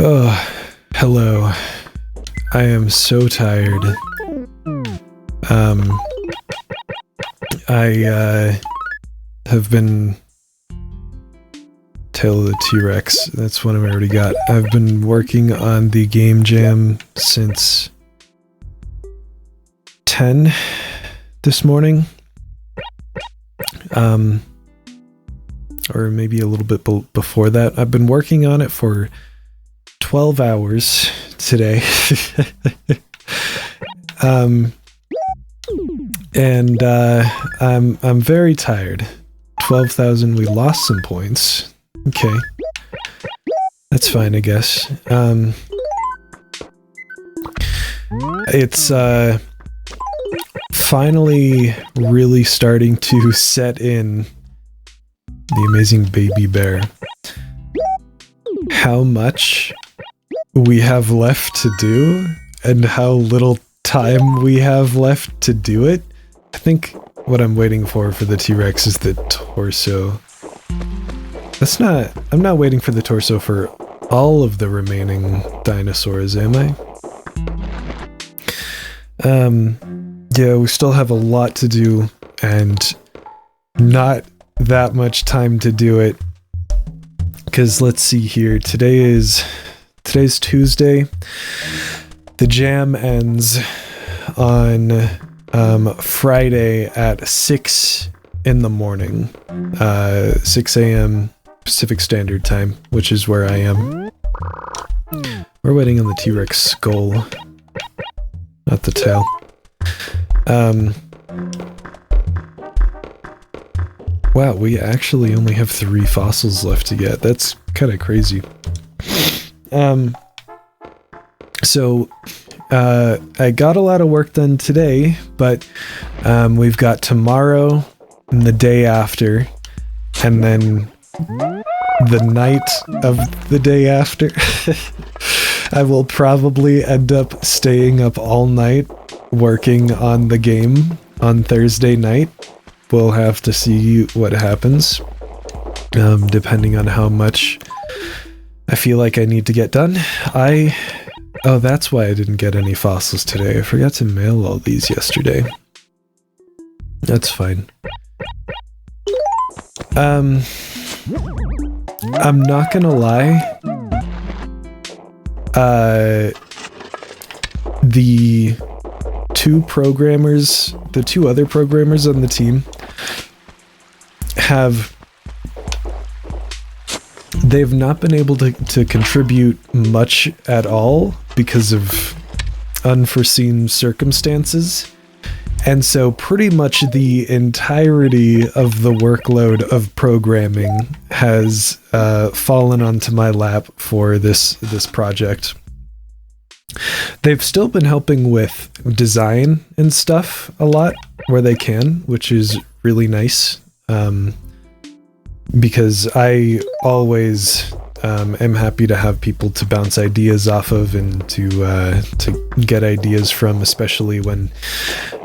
Oh, hello. I am so tired. I have been... Tale of the T-Rex, that's one I already got. I've been working on the game jam since 10 this morning. Or maybe a little bit before that. I've been working on it for 12 hours today. I'm very tired. 12,000, we lost some points. Okay. That's fine, I guess. It's finally really starting to set in the amazing baby bear. How much we have left to do and how little time we have left to do it. I think what I'm waiting for the T-Rex is the torso. I'm not waiting for the torso for all of the remaining dinosaurs, am I? Yeah, we still have a lot to do and not that much time to do it. Because let's see here, today's Tuesday. The jam ends on Friday at 6 in the morning, 6 a.m. Pacific Standard Time, which is where I am. We're waiting on the T-Rex skull, not the tail. Wow, we actually only have 3 fossils left to get. That's kind of crazy. So, I got a lot of work done today, but we've got tomorrow and the day after, and then the night of the day after. I will probably end up staying up all night working on the game on Thursday night. We'll have to see what happens, depending on how much I feel like I need to get done. Oh, that's why I didn't get any fossils today. I forgot to mail all these yesterday. That's fine. I'm not gonna lie. The two other programmers on the team they've not been able to contribute much at all because of unforeseen circumstances. And so pretty much the entirety of the workload of programming has fallen onto my lap for this project. They've still been helping with design and stuff a lot where they can, which is really nice. Because I always am happy to have people to bounce ideas off of and to get ideas from, especially when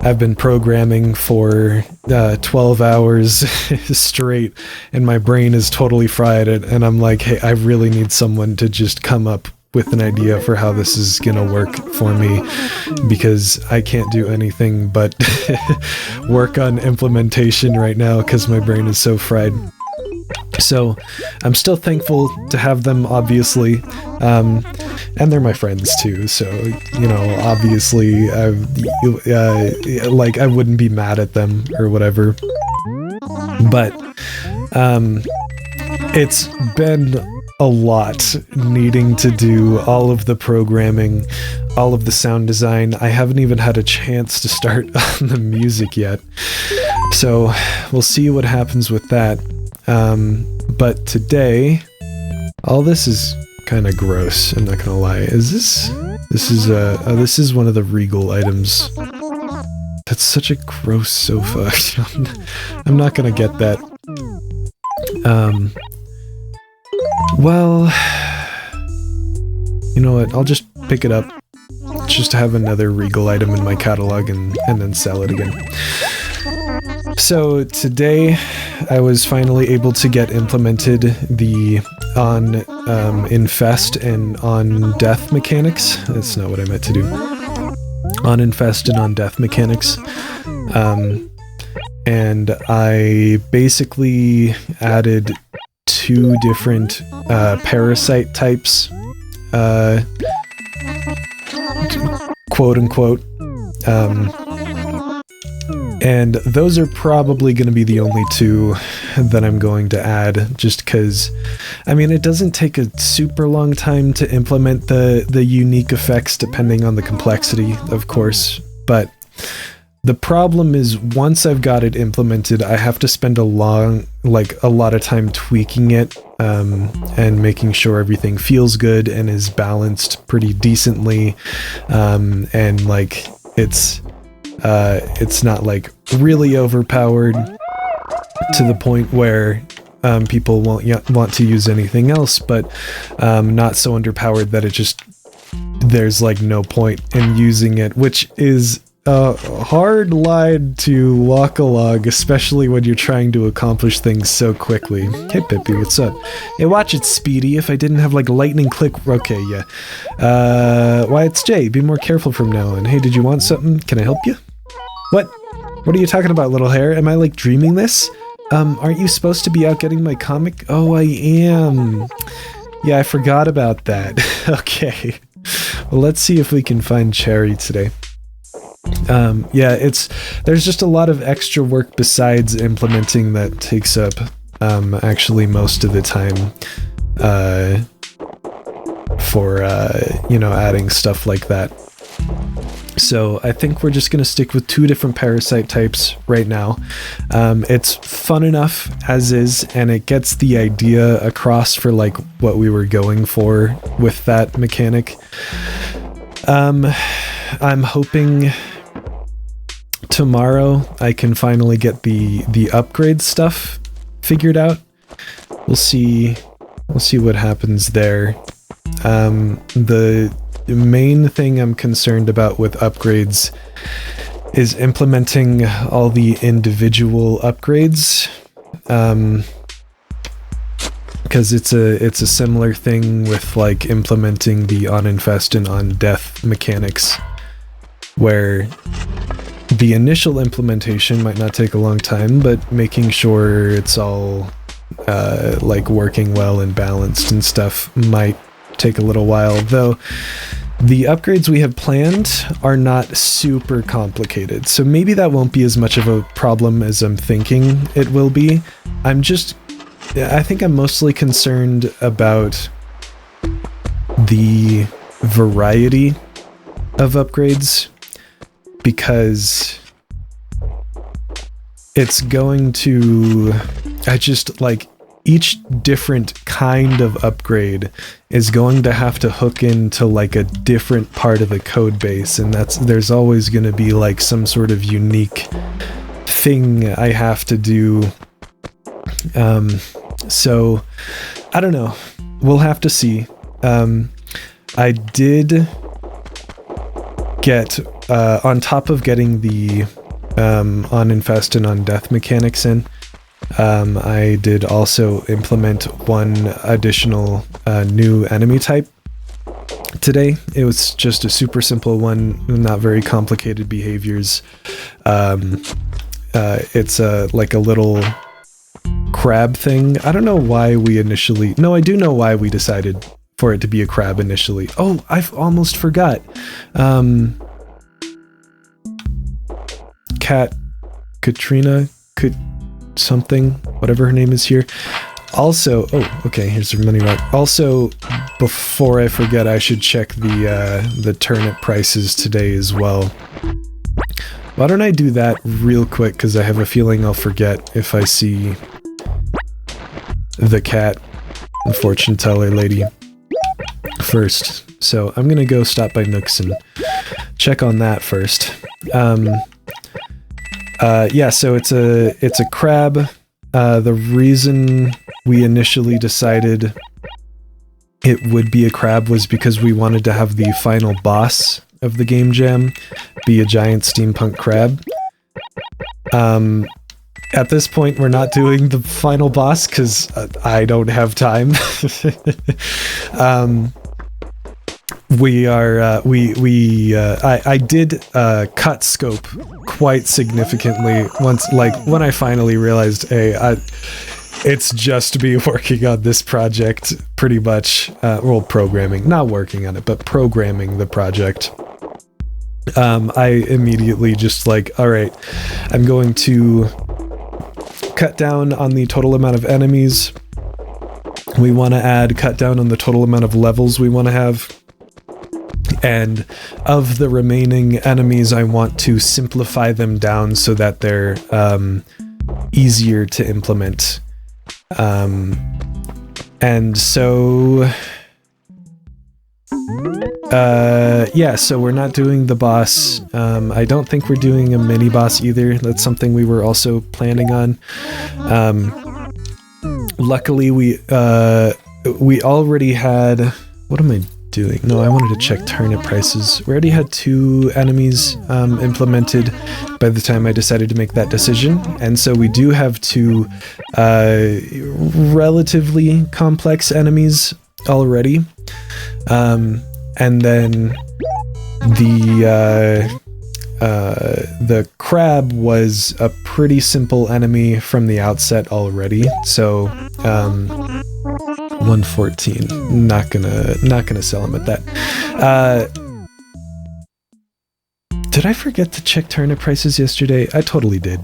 I've been programming for 12 hours straight and my brain is totally fried and I'm like, hey, I really need someone to just come up with an idea for how this is gonna work for me, because I can't do anything but work on implementation right now because my brain is so fried. So I'm still thankful to have them, obviously, and they're my friends too, so, you know, obviously I wouldn't be mad at them or whatever, but it's been a lot needing to do all of the programming, all of the sound design. I haven't even had a chance to start on the music yet, so we'll see what happens with that. But today, all this is kind of gross, I'm not gonna lie. This is one of the Regal items. That's such a gross sofa. I'm not gonna get that. Well, you know what, I'll just pick it up just to have another Regal item in my catalog and then sell it again. So today I was finally able to get implemented the on infest and on death mechanics. That's not what I meant to do. On infest and on death mechanics. And I basically added 2 different parasite types, quote unquote. And those are probably going to be the only 2 that I'm going to add, just because, I mean, it doesn't take a super long time to implement the unique effects depending on the complexity, of course, but the problem is once I've got it implemented, I have to spend a lot of time tweaking it, and making sure everything feels good and is balanced pretty decently, and like it's not like really overpowered to the point where people won't want to use anything else, but not so underpowered that there's like no point in using it, which is a hard line to walk along, especially when you're trying to accomplish things so quickly. Hey Pippi, what's up? Hey, watch it, Speedy. If I didn't have like lightning click, okay, yeah. Why, it's Jay. Be more careful from now on. Hey, did you want something? Can I help you? What? What are you talking about, little hair? Am I like dreaming this? Aren't you supposed to be out getting my comic? Oh, I am. Yeah, I forgot about that. Okay. Well, let's see if we can find Cherry today. Yeah, there's just a lot of extra work besides implementing that takes up actually most of the time for adding stuff like that. So I think we're just going to stick with 2 different parasite types right now. It's fun enough as is, and it gets the idea across for like what we were going for with that mechanic. I'm hoping tomorrow I can finally get the upgrade stuff figured out. We'll see what happens there. The main thing I'm concerned about with upgrades is implementing all the individual upgrades, because it's a similar thing with like implementing the on infest and on death mechanics, where the initial implementation might not take a long time, but making sure it's all like working well and balanced and stuff might take a little while, though the upgrades we have planned are not super complicated, so maybe that won't be as much of a problem as I'm thinking it will be. I think I'm mostly concerned about the variety of upgrades, because it's going to... each different kind of upgrade is going to have to hook into like a different part of the code base, and there's always going to be like some sort of unique thing I have to do. So I don't know. We'll have to see. I did get, on top of getting the on infest and on death mechanics in, I did also implement 1 additional new enemy type today. It was just a super simple one, not very complicated behaviors. It's like a little crab thing. I don't know why we initially... No, I do know why we decided for it to be a crab initially. Oh, I've almost forgot. Katrina could... something, whatever her name is here. Also, oh, okay, here's the money rock. Also, before I forget, I should check the turnip prices today as well. Why don't I do that real quick, because I have a feeling I'll forget if I see the cat and fortune teller lady first. So I'm gonna go stop by Nooks and check on that first. Yeah, so it's a crab. The reason we initially decided it would be a crab was because we wanted to have the final boss of the game jam be a giant steampunk crab. At this point, we're not doing the final boss because I don't have time. I did cut scope quite significantly once, like when I finally realized, hey, it's just me working on this project, pretty much. Well, programming, not working on it, but programming the project. I immediately just like, all right, I'm going to cut down on the total amount of enemies we want to cut down on the total amount of levels we want to have. And of the remaining enemies, I want to simplify them down so that they're easier to implement. And so... yeah, so we're not doing the boss. I don't think we're doing a mini boss either. That's something we were also planning on. Luckily, we already had... What am I doing? No, I wanted to check turnip prices. We already had 2 enemies implemented by the time I decided to make that decision. And so we do have 2 relatively complex enemies already. And then the crab was a pretty simple enemy from the outset already. So 114. Not gonna sell him at that. Did I forget to check turnip prices yesterday? I totally did.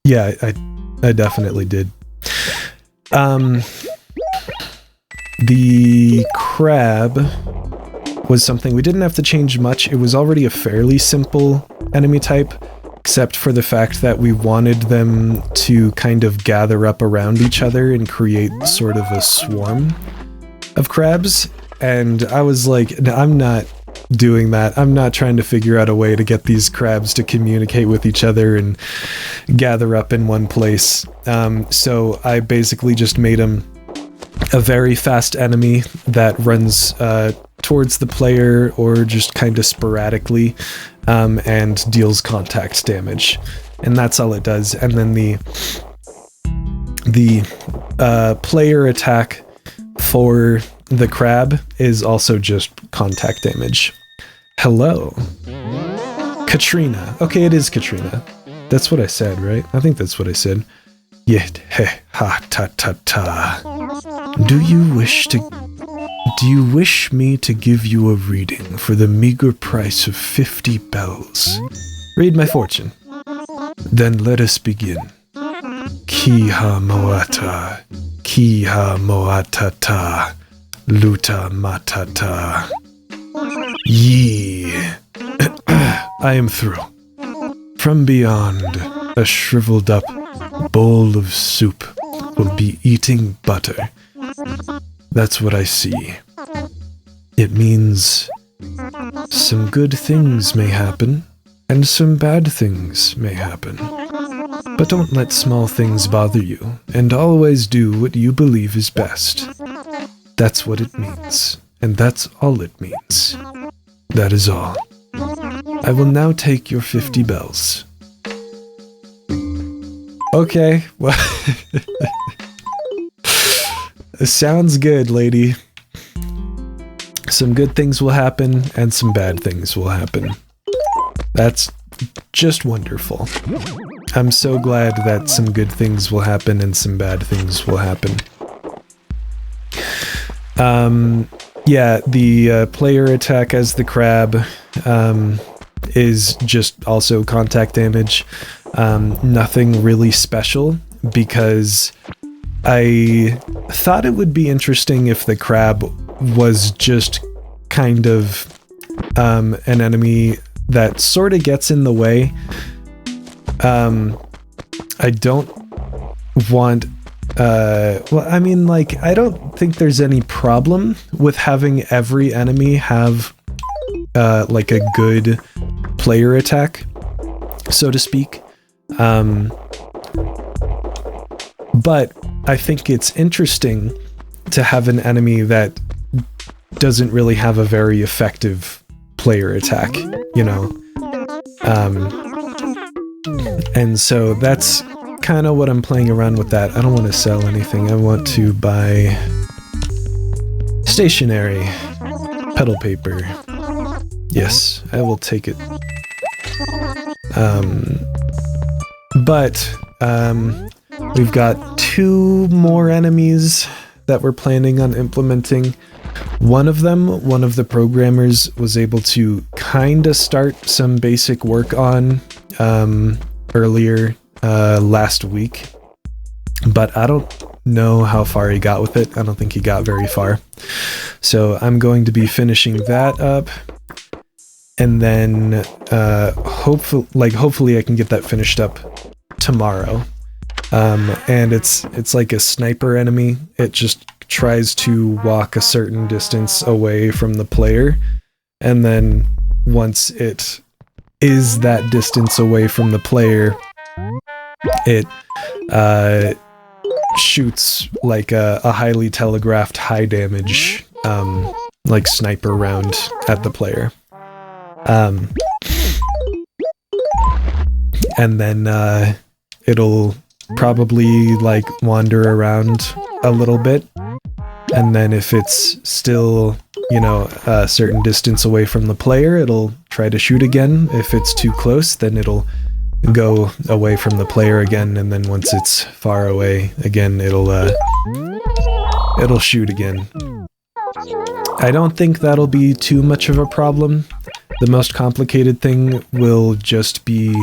Yeah, I definitely did. The crab was something we didn't have to change much. It was already a fairly simple enemy type, except for the fact that we wanted them to kind of gather up around each other and create sort of a swarm of crabs. And I was like, no, I'm not doing that. I'm not trying to figure out a way to get these crabs to communicate with each other and gather up in one place. So I basically just made them a very fast enemy that runs towards the player or just kind of sporadically and deals contact damage. And that's all it does. And then the player attack for the crab is also just contact damage. Hello. Katrina. Okay, it is Katrina. That's what I said, right? I think that's what I said. Yet, he, ha, ta, ta, ta. Do you wish me to give you a reading for the meager price of 50 bells? Read my fortune. Then let us begin. Kiha moata, kiha moatata, luta matata. Yee. I am through. From beyond, a shriveled up bowl of soup will be eating butter. That's what I see. It means some good things may happen, and some bad things may happen. But don't let small things bother you, and always do what you believe is best. That's what it means, and that's all it means. That is all. I will now take your 50 bells. Okay, well... Sounds good, lady. Some good things will happen, and some bad things will happen. That's just wonderful. I'm so glad that some good things will happen and some bad things will happen. Yeah, the player attack as the crab is just also contact damage. Nothing really special, because I thought it would be interesting if the crab was just kind of an enemy that sort of gets in the way. I don't want... well, I mean, like, I don't think there's any problem with having every enemy have, like, a good player attack, so to speak. But I think it's interesting to have an enemy that doesn't really have a very effective player attack, you know? And so that's kind of what I'm playing around with that. I don't want to sell anything. I want to buy stationery, pedal paper. Yes, I will take it. But we've got 2 more enemies that we're planning on implementing. One of the programmers was able to kind of start some basic work on earlier last week, but I don't know how far he got with it. I don't think he got very far. So I'm going to be finishing that up, and then hopefully I can get that finished up tomorrow. And it's like a sniper enemy. It just tries to walk a certain distance away from the player, and then once it is that distance away from the player, it shoots like a highly telegraphed high damage like sniper round at the player. And then it'll probably like wander around a little bit, and then if it's still, you know, a certain distance away from the player, it'll try to shoot again. If it's too close, then it'll go away from the player again, and then once it's far away again, it'll shoot again. I don't think that'll be too much of a problem. The most complicated thing will just be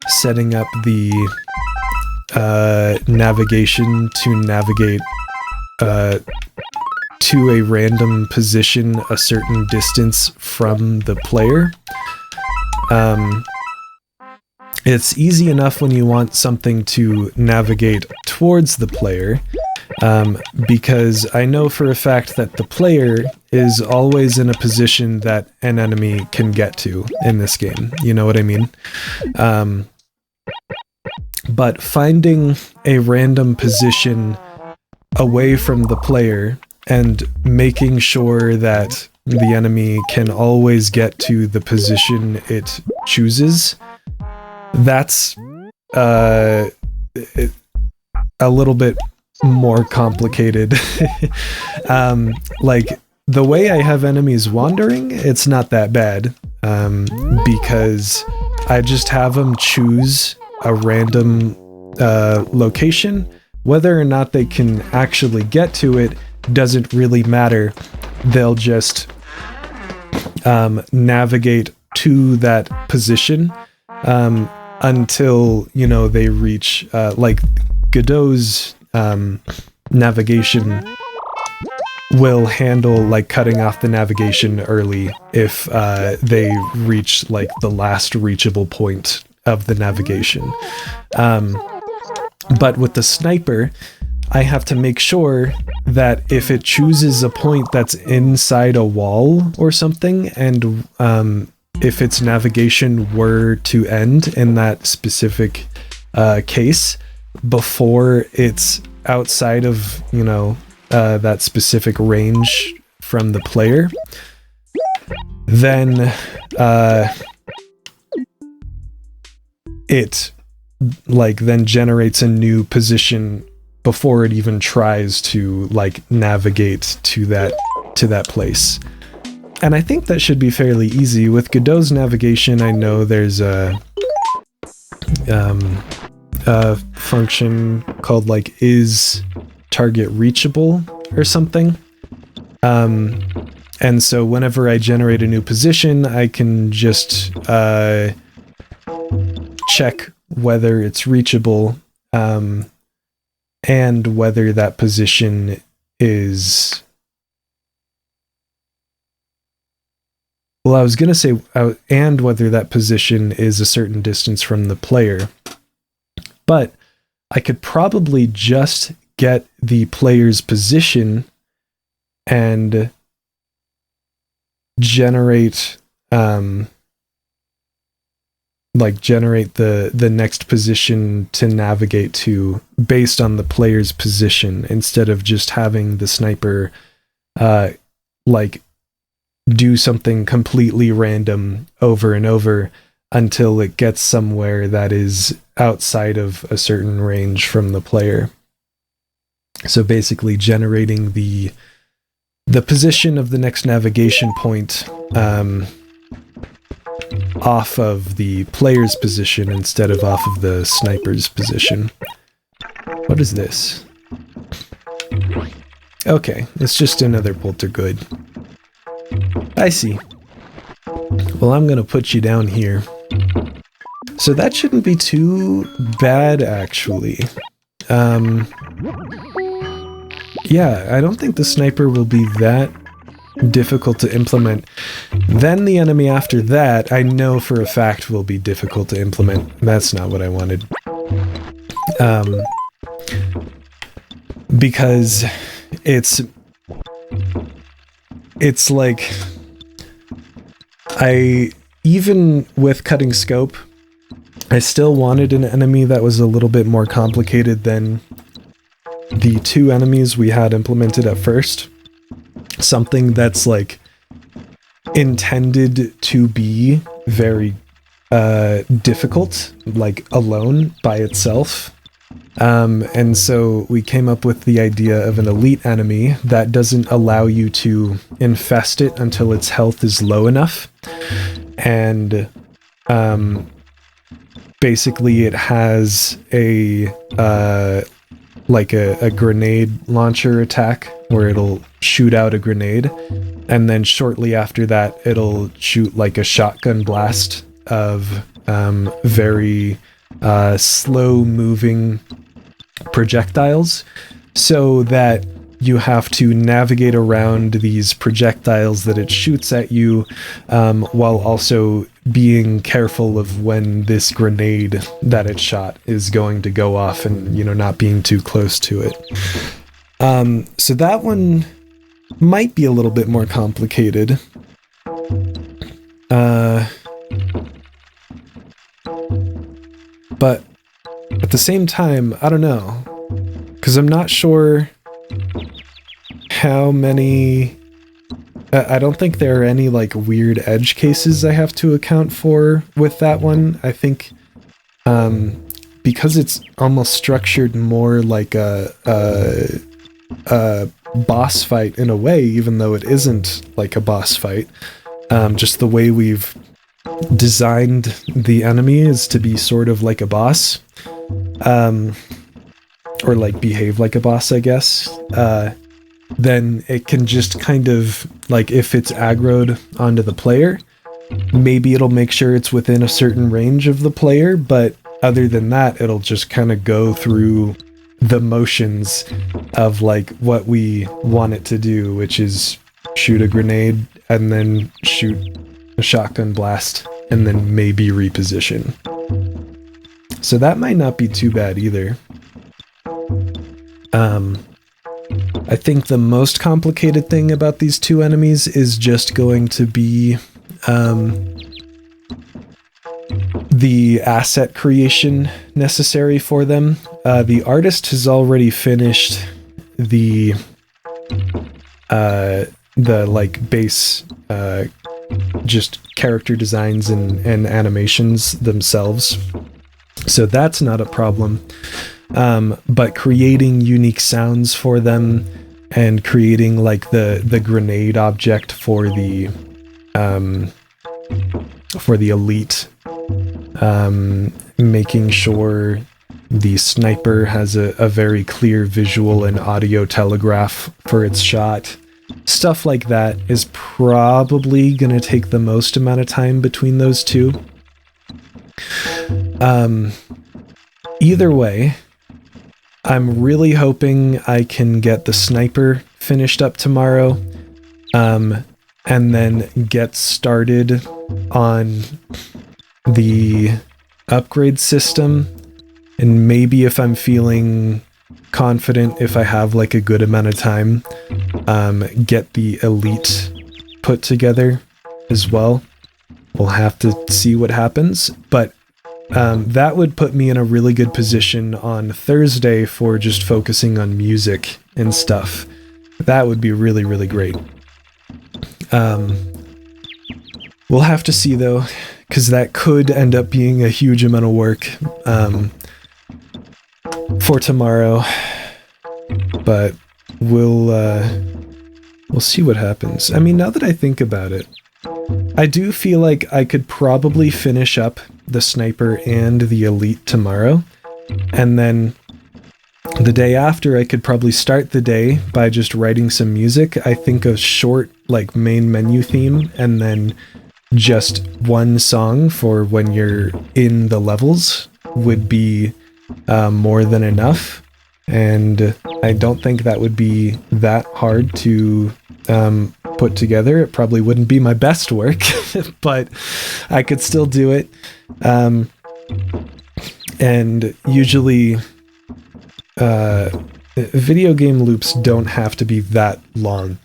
setting up the navigation to navigate to a random position a certain distance from the player. It's easy enough when you want something to navigate towards the player, because I know for a fact that the player is always in a position that an enemy can get to in this game. You know what I mean? But finding a random position away from the player and making sure that the enemy can always get to the position it chooses, that's a little bit more complicated. Like, the way I have enemies wandering, it's not that bad, because I just have them choose a random location. Whether or not they can actually get to it doesn't really matter. They'll just navigate to that position until, you know, they reach, like Godot's navigation will handle like cutting off the navigation early if they reach like the last reachable point of the navigation. But with the sniper, I have to make sure that if it chooses a point that's inside a wall or something, and if its navigation were to end in that specific case before it's outside of, you know, that specific range from the player, then it like then generates a new position before it even tries to like navigate to that place. And I think that should be fairly easy. With Godot's navigation, I know there's a function called like is target reachable or something. And so whenever I generate a new position, I can just check whether it's reachable, and whether that position is... Well, I was going to say, and whether that position is a certain distance from the player. But I could probably just get the player's position and generate the next position to navigate to based on the player's position, instead of just having the sniper like do something completely random over and over. until it gets somewhere that is outside of a certain range from the player. So basically generating the position of the next navigation point off of the player's position instead of off of the sniper's position. What is this? Okay, it's just another poltergeist. I see. Well, I'm gonna put you down here. So that shouldn't be too bad, actually. Yeah, I don't think the sniper will be that difficult to implement. Then the enemy after that, I know for a fact will be difficult to implement. That's not what I wanted. Because it's like, even with cutting scope, I still wanted an enemy that was a little bit more complicated than the two enemies we had implemented at first. Something that's like intended to be very difficult, like alone by itself. And so we came up with the idea of an elite enemy that doesn't allow you to infest it until its health is low enough. And basically it has a grenade launcher attack where it'll shoot out a grenade, and then shortly after that it'll shoot like a shotgun blast of very slow moving projectiles, so that you have to navigate around these projectiles that it shoots at you, while also being careful of when this grenade that it shot is going to go off, and, you know, not being too close to it. So that one might be a little bit more complicated. But at the same time, I don't know, because I'm not sure how many... I don't think there are any like weird edge cases I have to account for with that one. I think because it's almost structured more like a boss fight in a way, even though it isn't like a boss fight. Just the way we've designed the enemy is to be sort of like a boss, or like behave like a boss, I guess. Then it can just kind of, like, if it's aggroed onto the player, maybe it'll make sure it's within a certain range of the player, but other than that, it'll just kind of go through the motions of like what we want it to do, which is shoot a grenade and then shoot a shotgun blast and then maybe reposition. So that might not be too bad either. I think the most complicated thing about these two enemies is just going to be the asset creation necessary for them. The artist has already finished the like base just character designs and animations themselves, so that's not a problem. But creating unique sounds for them and creating like the grenade object for the elite, making sure the sniper has a very clear visual and audio telegraph for its shot. Stuff like that is probably going to take the most amount of time between those two. Either way, I'm really hoping I can get the sniper finished up tomorrow, and then get started on the upgrade system, and maybe if I'm feeling confident, if I have like a good amount of time, get the elite put together as well. We'll have to see what happens, but that would put me in a really good position on Thursday for just focusing on music and stuff. That would be really, really great. We'll have to see though, because that could end up being a huge amount of work for tomorrow. But we'll see what happens. I mean, now that I think about it, I do feel like I could probably finish up the sniper and the elite tomorrow, and then the day after I could probably start the day by just writing some music. I think a short like main menu theme, and then just one song for when you're in the levels would be more than enough. And I don't think that would be that hard to put together. It probably wouldn't be my best work, but I could still do it. And usually video game loops don't have to be that long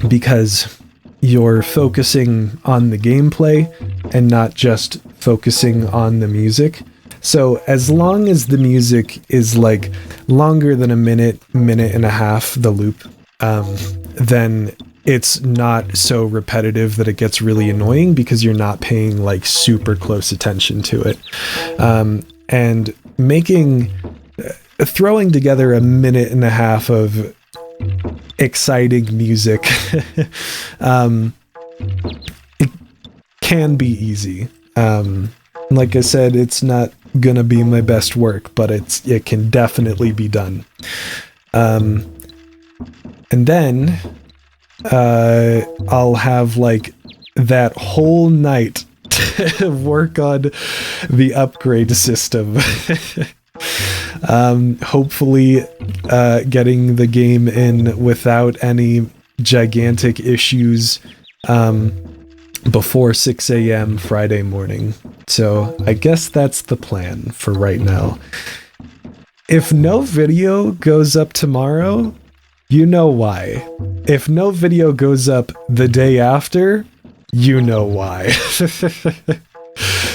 because you're focusing on the gameplay and not just focusing on the music. So as long as the music is like longer than a minute and a half, the loop, then it's not so repetitive that it gets really annoying because you're not paying like super close attention to it. And throwing together a minute and a half of exciting music, it can be easy. Like I said, it's not gonna be my best work, but it can definitely be done. And then I'll have like that whole night to work on the upgrade system. Hopefully getting the game in without any gigantic issues before 6 a.m. Friday morning. So I guess that's the plan for right now. If no video goes up tomorrow, you know why. If no video goes up the day after, you know why.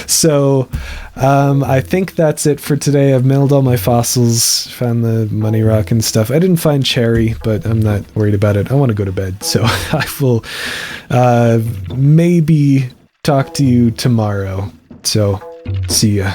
So I think that's it for today. I've mailed all my fossils, found the money rock and stuff. I didn't find Cherry, but I'm not worried about it. I want to go to bed, so I will maybe talk to you tomorrow. So see ya.